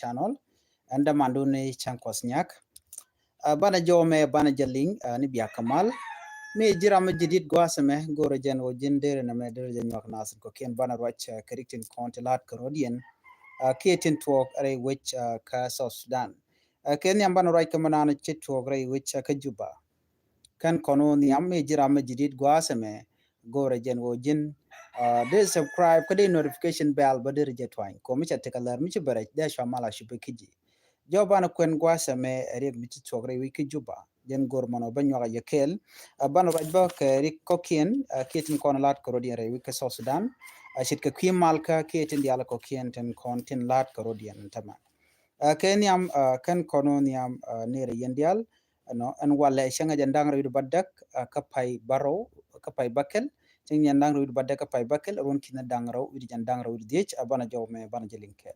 channel and the mandune chankosnyak bana jome bana jaling ni biya kamal me jirama jidit gwasame goro jen o jindere na me dere jen yak nasir ko ken bana wach keriktin kontilat karodian ketin tuok are which ka South Sudan ken yam bana right kamana chit tuok re which ka Juba kan kono ni amme jirama jidit gwasame goro jen o jin de subscribe kade notification bell badir jetwine ko mi chatte kalar mi bare da shamala shibekiji jobana kwen gwasame re mi tuok re wiki Juba jen gor mono banyo yekel bana rajba ke rik kokien ketin kono lat karodian re wiki South Sudan ashit ka malka ketin diala kokien ten kontin lat karodian tama kenyam kan kono niam nere yendial no an wala shanga jandang re badak kapai baro kapai bakel ting yandang re badak kapai bakel ron kina dangro wi jandang re diech abana jawme bana jelinkel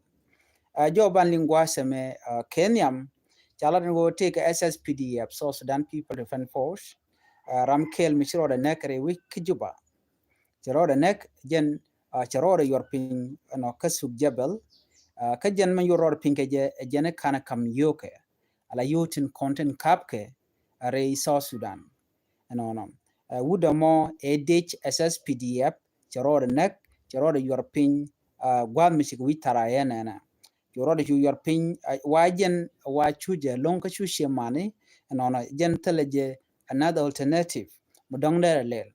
joban lingwa seme kenyam chalan go take SSPDF South Sudan People Defense Force ramkel mishro da nekre wi kijuba chero da nek jen chero yorpin no kasuk jabal ka jen man yoror pinke je jene kana kam yoke ala yotin content kapke are South Sudan no wudamo edh SSPDF chero da nek chero da yorpin gwad mishik wi tarayena na yoro de your pin wajen wa chuje lonka chushe mane no jen teleje another alternative mudong der lel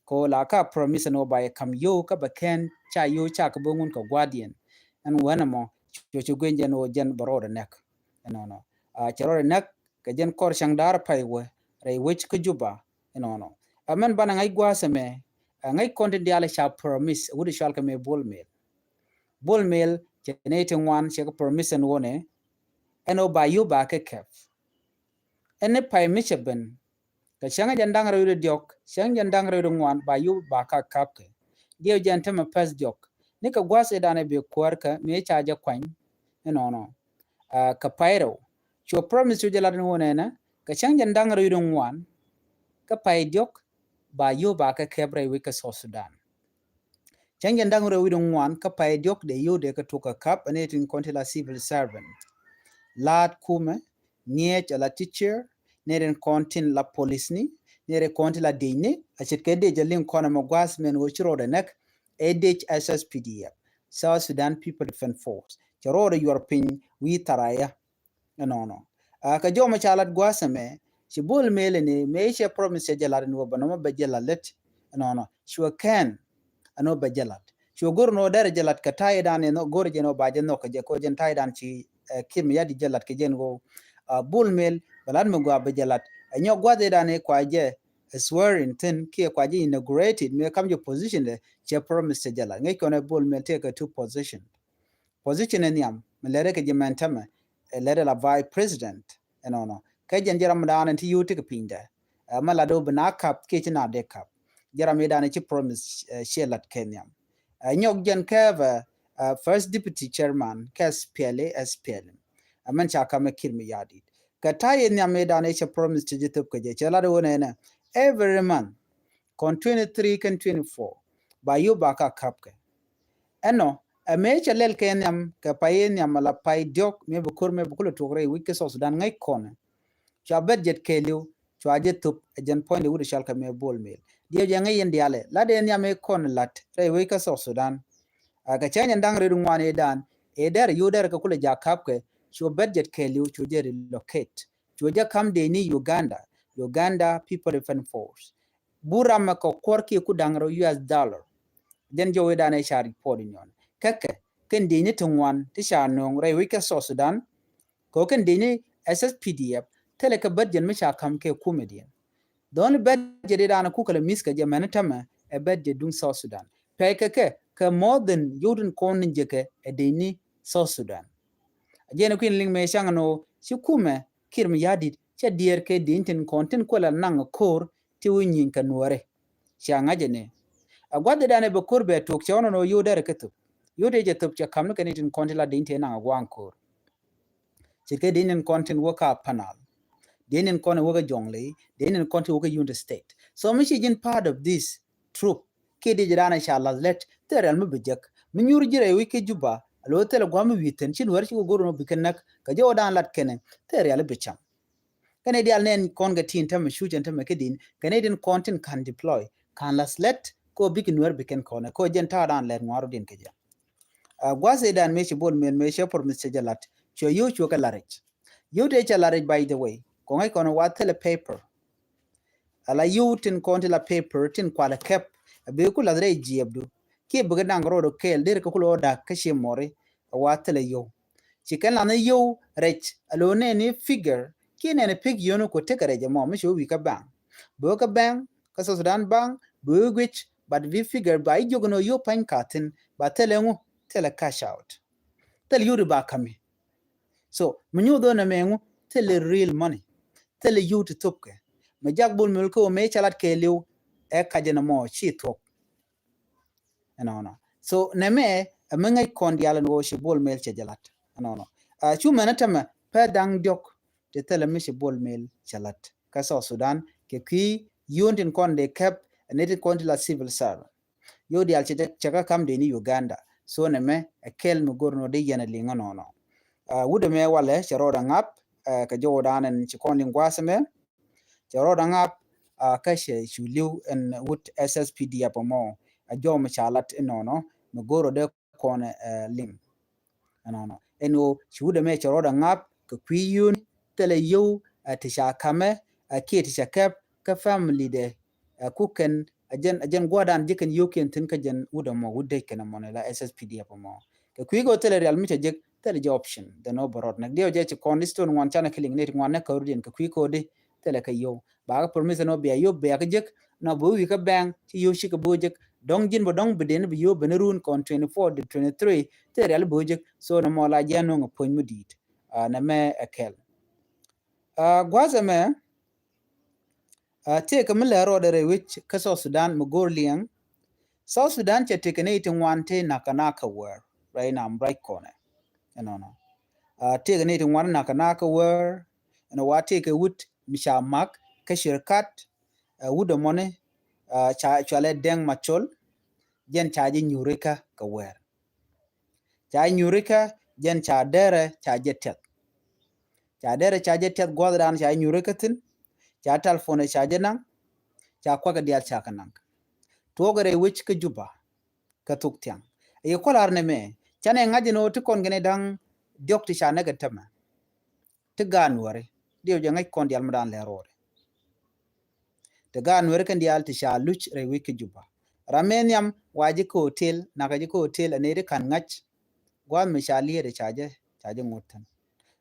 ko la ka promise no by kam yo ka baken cha yo cha ka bongun ka guardian and wenamo chu gwenje no jen baro de nek no chero nek ka jen kor shangdar paiwe re which ka juba no amen bana ngai gwaseme ngai konti diale cha promise wudi shal ka me bol mail generating one check permission one eno ba yu ba ke kef ene pai micheben ka shanga jandang redo diok shanga jandang redo ngwan ba yu ba ka kapke dio jantema pas diok ne ka gwase dane be kwarka me chaja kwany no ka pairo cho promise ju jala one na ka shanga jandang redo ngwan ka pai diok ba yu ba ka kebre wi ka South Sudan changen dangre widon wan ka pay diok de yode ka tuka kap anetin kontila civil servant lat kume niech la teacher neren kontin la police ni nere kontila deine achet kede jalin kona magwas men wo chiro de nek SSPDF South Sudan People Defense Force chiro de European wi taraya no ka joma chalat gwasame chibul mele ni meisha promise jalar ni wabano ba jalalet no sure can ano ba jalat cho gor no dare jalat ka taydan no gor jeno ba jeno ka je ko jen taydan ci kim yadi jalat ke jen go bul mel balan mo go ba jalat nyo gwade dane kwa je swearing tin ki kwa je inaugurated me kam je position de che promise jalat ngai ko na bul mel take a two position en yam melere ke je mentama lere la vice president no ka jen jaram dan ti yuti ke pinda mala do bana kap ke na de kap jarame dane ci promise shelat kenyam nyok jen keva first deputy chairman kes pele SPL aman cha kama kirmi yadi ka taye nyame dane ci promise ci jitop ke je chala do ne every month kon 23 kan 24 ba yu ba ka kapke eno a me chalel kenyam ka payen nyam la pay diok me bukur me bukul togre wike South Sudan ngai kon cha budget keliu cha jitop jen point wudi shalka me bol mel dio jange yendiale la de nyame kon lat re we ka South Sudan aga chanya ndang re ngwane dan e der yu der ka kule jakapke cho budget keliu cho je relocate cho je kam de ni Uganda People Defense Force burama ko korki ku dangro US dollar den jo we dan e shari podi nyon kake ken de ni tungwan ti sha nong re we ka South Sudan ko ken de ni SSPDF tele ka budget me sha kam ke kumedian don budget dana ku kala miska je manatama e budget dun South Sudan pay ka more than yudun konin jeke e deni South Sudan ajena kuin ling me shangano shikume kirmi yadit cha dier ke dintin kontin kola nang kor ti winyin ka nuare shanga jene agwade dane be kurbe tok chono no yudere ketu yude je tup cha kamno kanitin kontila dinte nang agwan kor chike dinin kontin waka panal dinin kone woga jongle dinin konti woga yunda state so mishi jin part of this troop kidi jirana inshallah let teral mu bijak minyur jire wiki Juba lo tele gwam witen chin wer chi goro no bikenak ka jo dan lat kenen te real bicham kane dial nen kon ga tin tam shu jen tam kedin Canadian content can deploy can las let ko bikin wer biken kona ko jen ta dan let ngaro din keja gwase dan me chi bol men me she por Mr. Jalat cho yo chu ka larich yo te cha larich by the way ko ngai kono wa tele paper ala yo tin konti la paper tin kwala kep be ku la re jiebdu ke buga nang rodo kel der ko lo da ka she mori wa tele yo chicken la ne yo rech alo ne ni figure ki ne ne pig yo no ko te kare jamo me sho wi ka bang bo ka bang ka so sudan bang bo gwich but we figure by jogono yo pan katin ba tele ngu tele cash out tele yuri ba kami so munyu do na mengu tele real money tele you to topke ma jagbul mul ko me chalat ke liu e kajena mo chi top no so ne me mengai kon diala no shi bol mel che jalat no chu manatama pa dang diok te tele me shi bol mel chalat ka so sudan ke ki yontin kon de kep netin kon la civil servant yo dial che chaka kam de ni uganda so ne me kel no gorno de yana linga no wude me wale charoda ngap ka jodanen ci kon lingwasme charoda ngap ka she chuliu en wut SSPD apamo a jom chalat enono no goro de kon lim anono eno chude me charoda ngap ka kwiyun tele yo tisha kame ke tisha kap ka family de kuken ajen gwadan jiken yoken tin ka jen udamo wudde kana mon la SSPD apamo ka kwigo tele real mi jek tele je option de no borot nak dio je ci kondiston wan chana killing net wan na kawrien ka kwiko de tele ka yo ba ga permission no be yo be ka jek no bo wi ka bang ci yo shi ka bo jek dong jin bo dong beden bi yo benerun kon 24 to 23 tele real bo jek so no mola jano ngo pon mudit na me akel gwaza me te ka mele ro de which ka so Sudan mo gorliang South Sudan che tekenating wante nakanaka wer right now right corner no take a native one nakanaka wer and a take a wood misha mak kashirkat wood money chale deng machol jen chaji nyurika ka wer cha nyurika jen cha dere cha jetet gwadran cha nyurika tin cha telephone cha jenang cha kwaga dial cha kanang togare which ka juba ka tuktyang e kolar ne me chane ngaji no to kon gene dang diok ti cha naga tama te ganware dio je ngai kon dial madan le rore te ganware kan dial ti cha luch re wiki juba rameniam waji ko hotel nagaji ko hotel ane de kan ngach gwan me cha liere chaje ngotan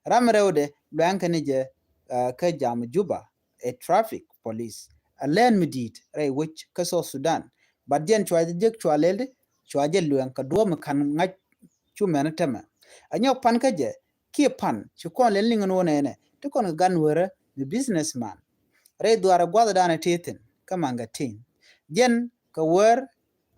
ramrewde blank ne je ka jam juba a traffic police a len midit re which ka so Sudan badjen chwaje jek chwalelde chwaje luen ka duom kan ngach chu menatama anyok pan ka je ki pan chu kon len lingon wonene to kon ganwere the businessman re duara gwada dana teten kamanga tin jen ka wer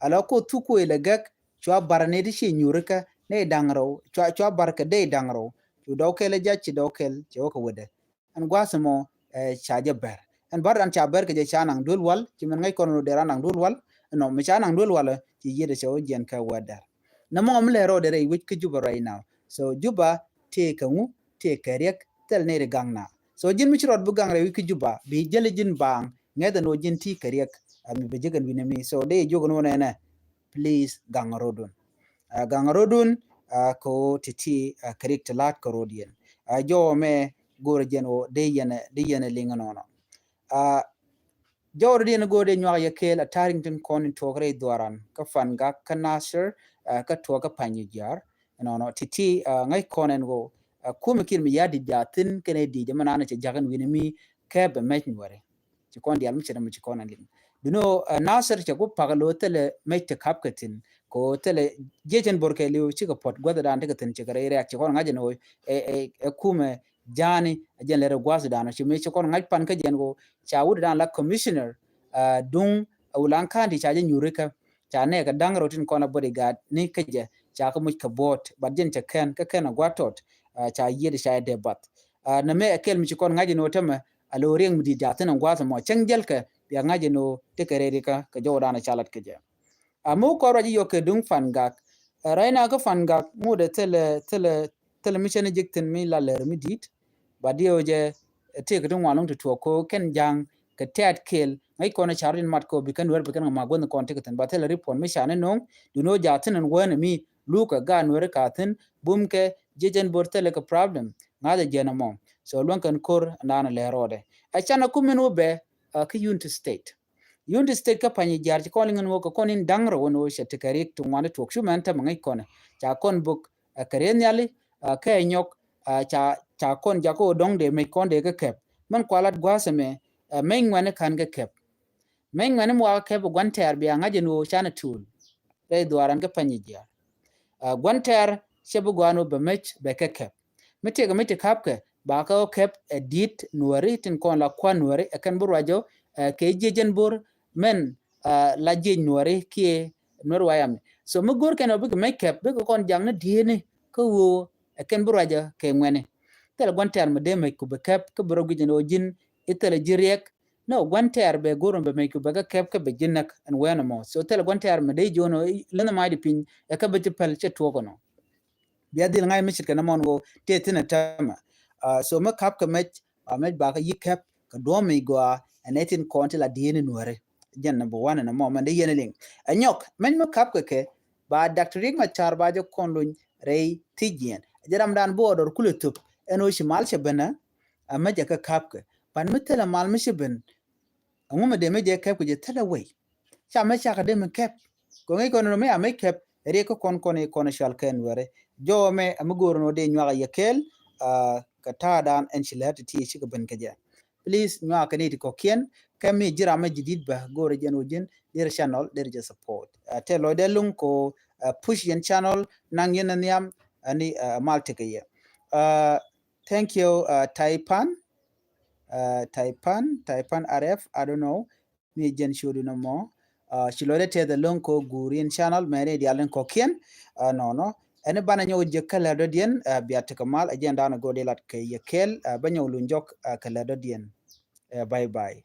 ala ko tuku ile gak chwa barne di shi nyurika ne dangro chwa barka de dangro chu dokele jachi dokel choko wede an gwasamo chaje ber an bar an cha ber ke je chanang dulwal chi men ngai kono de ranang dulwal no me chanang dulwal chi yede cho jen ka wadar na mo amle ro de re wich ke juba right now so juba te kangu te kerek tel ne de gangna so jin mi chirot bu gangre wich juba bi jele jin bang ngeda no jin ti kerek ami be jegan winemi so de jogo no ne please gangarodun gangarodun ko titi kerek talat korodien jo me gore jeno de yene linganono jawr dina gode nywa ya kel a Tarrington Conin togre doran ka fan ga kanasher ka toga panyi jar no titi ngai konen go kuma kin mi yadi jatin kene di jamana na ce jagan winimi ke be met nware ci kon dial mi ce mi ci konan lin bino nasir ce go pagalo tele met kapkatin ko tele jejen borke liu ci ko pot goda dan daga tin ci gare reak ci kon ngaje no kuma jani ajen lere gwasu dano ci me ci kon ngaj pan ka jen go cha wud dan la commissioner dung ulan kandi cha jen yurika cha ne ka dang rotin kona bodyguard ni kaje cha ka much ka bot badjen cha ken ka ken gwatot cha yede cha de bat na me akel mi ci kon ngaji no tama alo reng mi di jatan gwasu mo changjel ka ya ngaji no te kere ka jodana chalat kaje amo ko raji yo ke dung fan gak Raina ka fanga ngode tele mission jiktin mi la ler mi dit badio je te ko ngwalong to ko ken jang ka tat kel ngai ko na charin mat ko bikan wer bikan ma gon kon te kan batel ripon mi shane nong du no jatin en wen mi luka gan wer ka tin bum ke jejen bortele ka problem ngade jena mom so lon kan kor nana le rode a chana kumen be ka unity state Unity State ka panyi jar ci calling ngo ko konin dangro wono she tikarik to ngwane tok shu man ta mangai kone cha kon buk karen yali ka nyok cha kon jako dong de me kon de ka kep man kwalat gwaseme me ngwane kan ka kep me ngwane mo ka kep gwanter bi ngaje no chana tool be dwaran ka panyi jar gwanter shebu gwano be mech be ka kep mete kapke ba ka kep edit nuari tin kon la kwa nuari kan burwajo ke jejen bur men la jej nuari kie nuar wayam so mu gor ken obi make up be kon jang na diene ko wo ken buraja ke ngene tel gwanter me de me ku be kep ke buro gijin o jin itele jiriek no gwanter be goron be me ku be kep ke be jinnak an wena mo so tel gwanter me de jono lena mai di pin e ka be pel che to kono biadil ngai mi chit kana mon go te tina tama so ma kap ka mech ba ka yikap ka do mi go anetin konti la diene nuare jen number 1 na mo man de yeneling anyok men ma kap ka ke ba dr rig ma char ba jo konlun rei tijien jaram dan bodor kuletup eno shimal shabana amma ja ka kap ka pan mitela mal mi shiben nguma de me je kap ku je tala we cha ma cha ka de me kap ko ngai kono me ame kap re ko kon e kono shal ken were jo me amugoro no de nywa yakel ka tadan en shilat ti shi ka ban kaja please nywa ka ni ko kien kami jira ma jidid ba gore jen ojin der channel der je support te lo de lung ko push yen channel nang yen niam ani malte ka ye thank you taipan rf I don't know mi jen shodu no mo shilore te the lonko gurin channel mere dialen ko kien no ene bana nyaw je kala do dien biata kamal agenda no gode lat kay yekel banyaw lu njok kala do dien bye bye